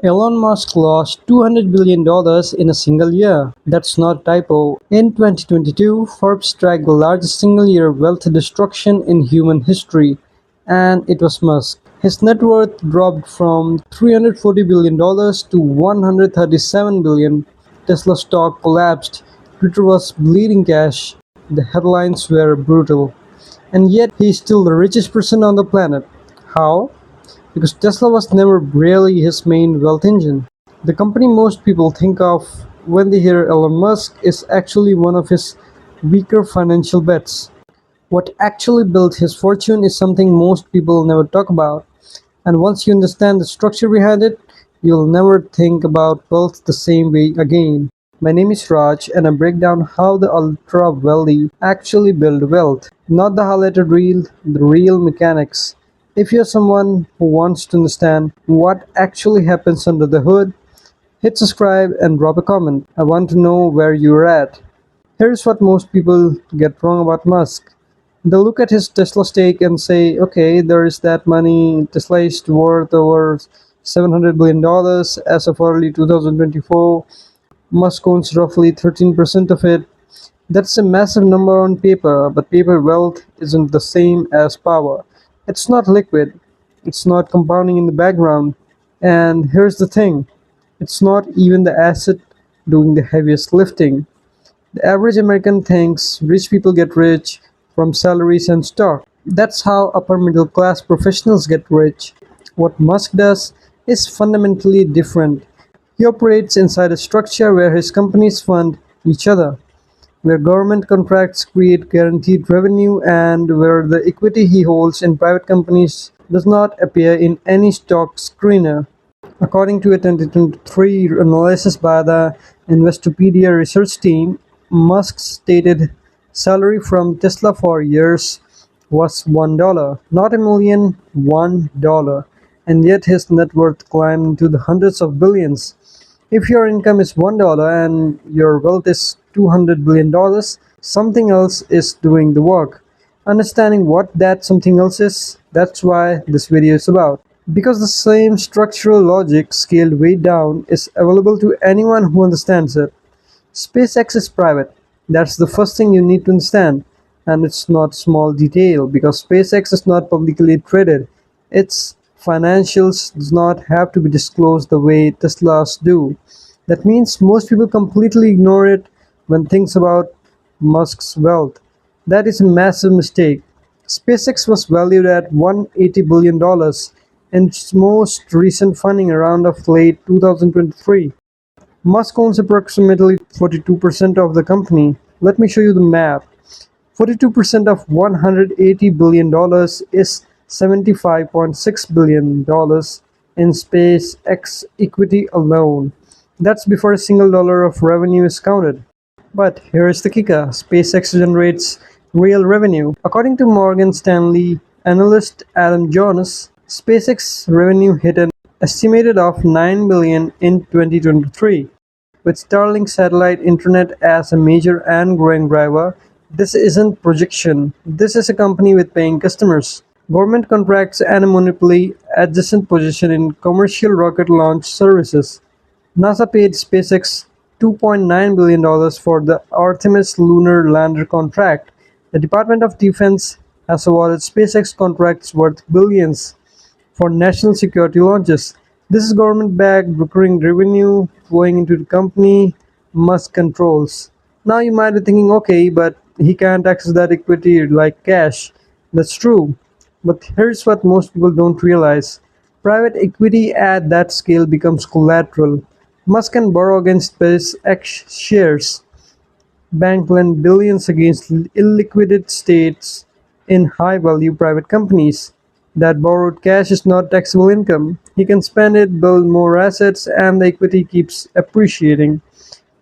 Elon Musk lost $200 billion in a single year. That's not a typo. In 2022, Forbes tracked the largest single year wealth destruction in human history, and it was Musk. His net worth dropped from $340 billion to $137 billion. Tesla stock collapsed. Twitter was bleeding cash. The headlines were brutal. And yet, he's still the richest person on the planet. How? Because Tesla was never really his main wealth engine. The company most people think of when they hear Elon Musk is actually one of his weaker financial bets. What actually built his fortune is something most people never talk about, and once you understand the structure behind it, you'll never think about wealth the same way again. My name is Raj, and I break down how the ultra wealthy actually build wealth, not the highlighted reel, the real mechanics. If you're someone who wants to understand what actually happens under the hood, hit subscribe and drop a comment. I want to know where you're at. Here's what most people get wrong about Musk. They look at his Tesla stake and say, okay, there is that money. Tesla is worth over $700 billion as of early 2024. Musk owns roughly 13% of it. That's a massive number on paper, but paper wealth isn't the same as power. It's not liquid, it's not compounding in the background. And here's the thing, it's not even the asset doing the heaviest lifting. The average American thinks rich people get rich from salaries and stock. That's how upper middle class professionals get rich. What Musk does is fundamentally different. He operates inside a structure where his companies fund each other, where government contracts create guaranteed revenue, and where the equity he holds in private companies does not appear in any stock screener. According to a 2023 analysis by the Investopedia research team, Musk's stated salary from Tesla for years was $1, not a million, $1. And yet his net worth climbed into the hundreds of billions. If your income is $1 and your wealth is $200 billion, something else is doing the work. Understanding what that something else is, that's why this video is about. Because the same structural logic scaled way down is available to anyone who understands it. SpaceX is private. That's the first thing you need to understand. And it's not small detail because SpaceX is not publicly traded. Its financials does not have to be disclosed the way Tesla's do. That means most people completely ignore it when thinks about Musk's wealth. That is a massive mistake. SpaceX was valued at $180 billion in its most recent funding round of late 2023. Musk owns approximately 42% of the company. Let me show you the map. 42% of $180 billion is $75.6 billion in SpaceX equity alone. That's before a single dollar of revenue is counted. But here is the kicker, SpaceX generates real revenue. According to Morgan Stanley analyst Adam Jonas, SpaceX revenue hit an estimated of $9 billion in 2023. With Starlink satellite internet as a major and growing driver, this isn't projection. This is a company with paying customers, government contracts, and a monopoly adjacent position in commercial rocket launch services. NASA paid SpaceX $2.9 billion for the Artemis lunar lander contract. The Department of Defense has awarded SpaceX contracts worth billions for national security launches. This is government-backed recurring revenue flowing into the company Musk controls. Now you might be thinking, okay, but he can't access that equity like cash. That's true. But here's what most people don't realize. Private equity at that scale becomes collateral. Musk can borrow against SpaceX shares. Banks lend billions against illiquid states in high-value private companies. That borrowed cash is not taxable income. He can spend it, build more assets, and the equity keeps appreciating.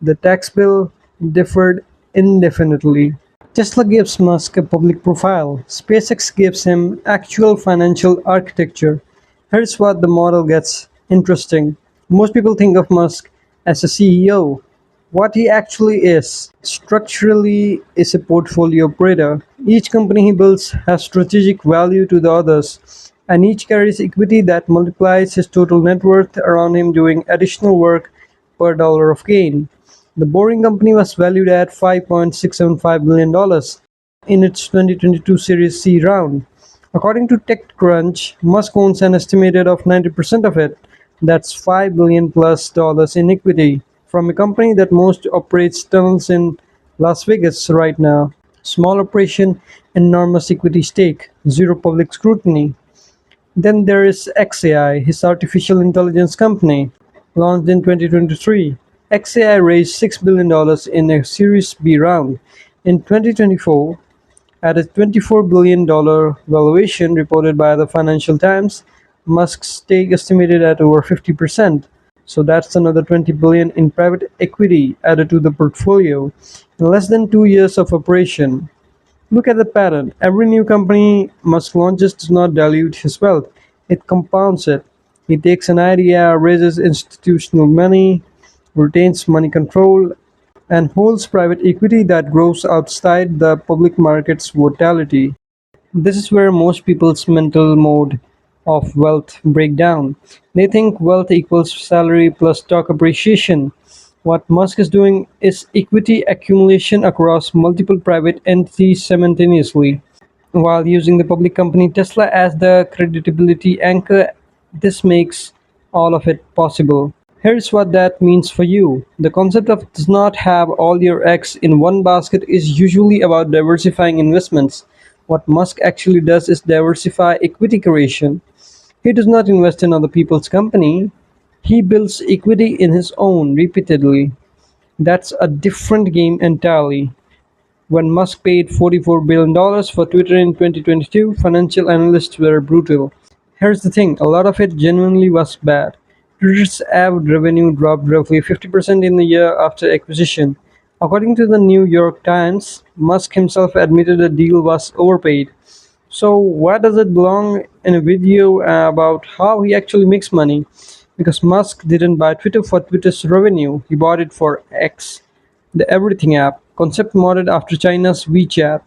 The tax bill deferred indefinitely. Tesla gives Musk a public profile. SpaceX gives him actual financial architecture. Here's what the model gets interesting. Most people think of Musk as a CEO. What he actually is, structurally, is a portfolio operator. Each company he builds has strategic value to the others. and each carries equity that multiplies his total net worth around him doing additional work per dollar of gain. The Boring Company was valued at $5.675 billion in its 2022 Series C round. According to TechCrunch, Musk owns an estimated of 90% of it. That's $5 billion plus dollars in equity from a company that most operates tunnels in Las Vegas right now. Small operation, enormous equity stake, zero public scrutiny. Then there is xAI, his artificial intelligence company, launched in 2023. xAI raised $6 billion in a Series B round. In 2024, at a $24 billion valuation reported by the Financial Times, Musk's stake estimated at over 50%. So that's another 20 billion in private equity added to the portfolio in less than 2 years of operation. Look at the pattern. Every new company Musk launches does not dilute his wealth, it compounds it. He takes an idea, raises institutional money, retains money control, and holds private equity that grows outside the public market's volatility. This is where most people's mental mode of wealth break down. They think wealth equals salary plus stock appreciation. What Musk is doing is equity accumulation across multiple private entities simultaneously. While using the public company Tesla as the creditability anchor, this makes all of it possible. Here's what that means for you. The concept of does not have all your eggs in one basket is usually about diversifying investments. What Musk actually does is diversify equity creation. He does not invest in other people's company. He builds equity in his own repeatedly. That's a different game entirely. When Musk paid $44 billion for Twitter in 2022, financial analysts were brutal. Here's the thing, a lot of it genuinely was bad. Twitter's ad revenue dropped roughly 50% in the year after acquisition. According to the New York Times, Musk himself admitted the deal was overpaid. So why does it belong in a video about how he actually makes money? Because Musk didn't buy Twitter for Twitter's revenue, he bought it for X, the everything app, concept modeled after China's WeChat.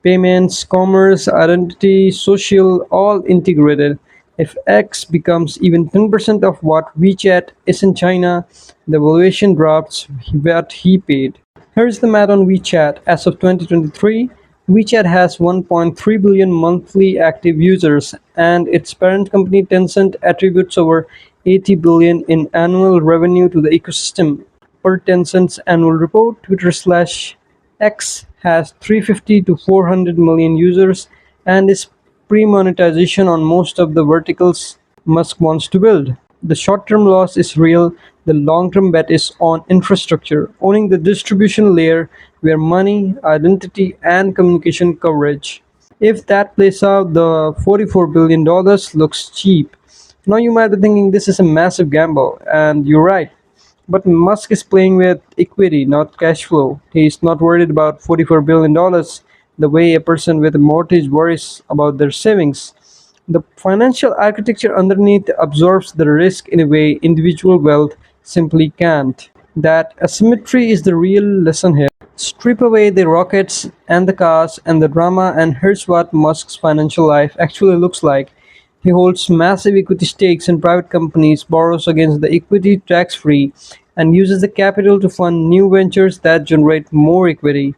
Payments, commerce, identity, social, all integrated. If X becomes even 10% of what WeChat is in China, the valuation drops what he paid. Here's the math on WeChat. As of 2023, WeChat has 1.3 billion monthly active users, and its parent company Tencent attributes over 80 billion in annual revenue to the ecosystem. Per Tencent's annual report, Twitter/X has 350 to 400 million users and is pre-monetization on most of the verticals Musk wants to build. The short-term loss is real, the long-term bet is on infrastructure, owning the distribution layer where money, identity, and communication coverage. If that plays out, the $44 billion looks cheap. Now you might be thinking this is a massive gamble, and you're right. But Musk is playing with equity, not cash flow. He's not worried about $44 billion the way a person with a mortgage worries about their savings. The financial architecture underneath absorbs the risk in a way individual wealth simply can't. That asymmetry is the real lesson here. Strip away the rockets and the cars and the drama, and here's what Musk's financial life actually looks like. He holds massive equity stakes in private companies, borrows against the equity tax free, and uses the capital to fund new ventures that generate more equity.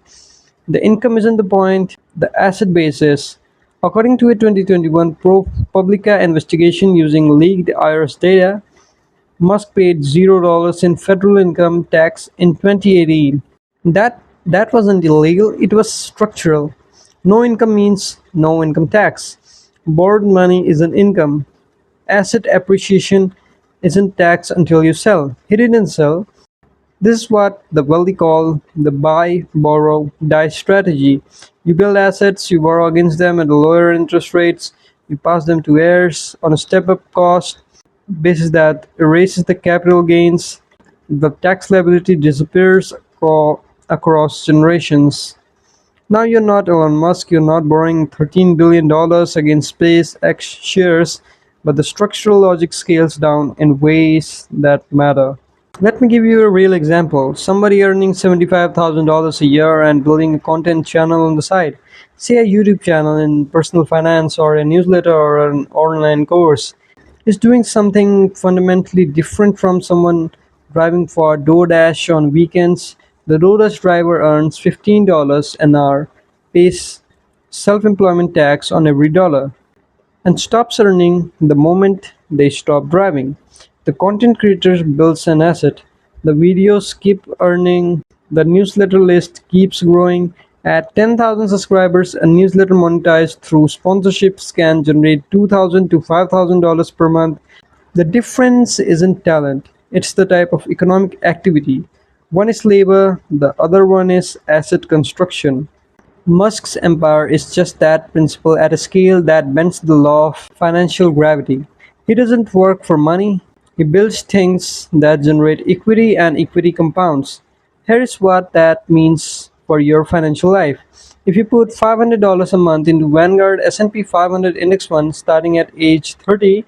The income isn't the point, the asset base is. According to a 2021 ProPublica investigation using leaked IRS data, Musk paid $0 in federal income tax in 2018. That wasn't illegal, it was structural. No income means no income tax. Borrowed money isn't income. Asset appreciation isn't taxed until you sell. He didn't sell. This is what the wealthy call the buy, borrow, die strategy. You build assets, you borrow against them at lower interest rates, you pass them to heirs on a step up cost basis that erases the capital gains. The tax liability disappears across generations. Now you're not Elon Musk, you're not borrowing $13 billion against SpaceX shares, but the structural logic scales down in ways that matter. Let me give you a real example. Somebody earning $75,000 a year and building a content channel on the side, say a YouTube channel in personal finance or a newsletter or an online course, is doing something fundamentally different from someone driving for DoorDash on weekends. The DoorDash driver earns $15 an hour, pays self employment tax on every dollar, and stops earning the moment they stop driving. The content creator builds an asset. The videos keep earning. The newsletter list keeps growing. At 10,000 subscribers, a newsletter monetized through sponsorships can generate $2,000 to $5,000 per month. The difference isn't talent, it's the type of economic activity. One is labor, the other one is asset construction. Musk's empire is just that principle at a scale that bends the law of financial gravity. He doesn't work for money, he builds things that generate equity and equity compounds. Here is what that means for your financial life. If you put $500 a month into Vanguard S&P 500 Index Fund starting at age 30,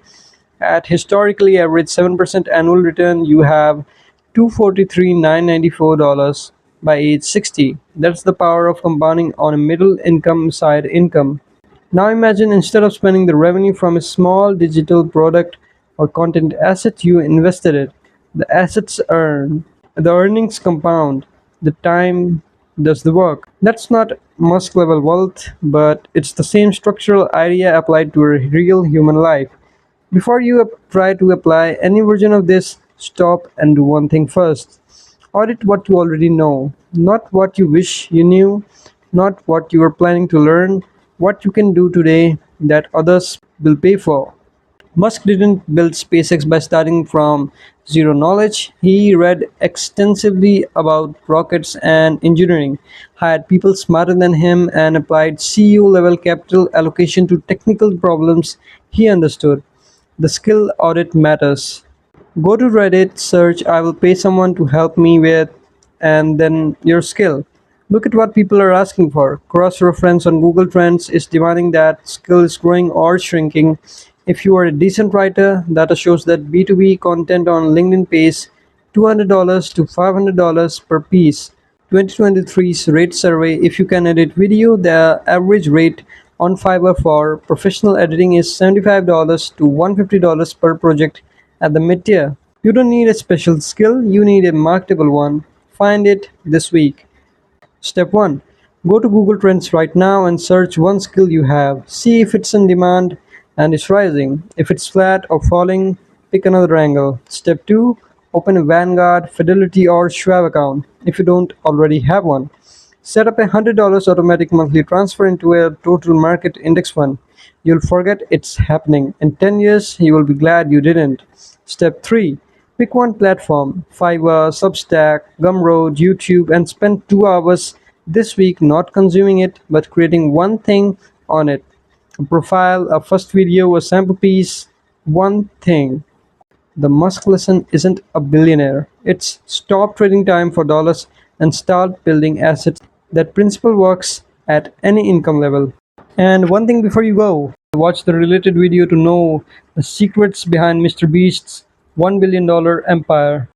at historically average 7% annual return, you have $243,994 by age 60. That's the power of compounding on a middle income side income. Now imagine instead of spending the revenue from a small digital product or content asset, you invested it. The assets earn, the earnings compound, the time does the work. That's not Musk level wealth, but it's the same structural idea applied to a real human life. Before you try to apply any version of this, stop and do one thing first. Audit what you already know, not what you wish you knew, not what you are planning to learn, what you can do today that others will pay for. Musk didn't build SpaceX by starting from zero knowledge. He read extensively about rockets and engineering, hired people smarter than him, and applied CEO level capital allocation to technical problems he understood. The skill audit matters. Go to Reddit, search I will pay someone to help me with, and then your skill. Look at what people are asking for. Cross reference on Google Trends is demanding that skill is growing or shrinking. If you are a decent writer, data shows that B2B content on LinkedIn pays $200 to $500 per piece. 2023's rate survey: if you can edit video, the average rate on Fiverr for professional editing is $75 to $150 per project at the mid-tier. You don't need a special skill, you need a marketable one. Find it this week. Step 1. Go to Google Trends right now and search one skill you have. See if it's in demand and is rising. If it's flat or falling, pick another angle. Step 2. Open a Vanguard, Fidelity, or Schwab account if you don't already have one. Set up a $100 automatic monthly transfer into a total market index fund. You'll forget it's happening. In 10 years, you will be glad you didn't. Step 3. Pick one platform: Fiverr, Substack, Gumroad, YouTube, and spend 2 hours this week not consuming it but creating one thing on it: a profile, a first video, a sample piece, one thing. The Musk lesson isn't a billionaire. It's stop trading time for dollars and start building assets. That principle works at any income level. And one thing before you go, watch the related video to know the secrets behind Mr. Beast's $1 billion empire.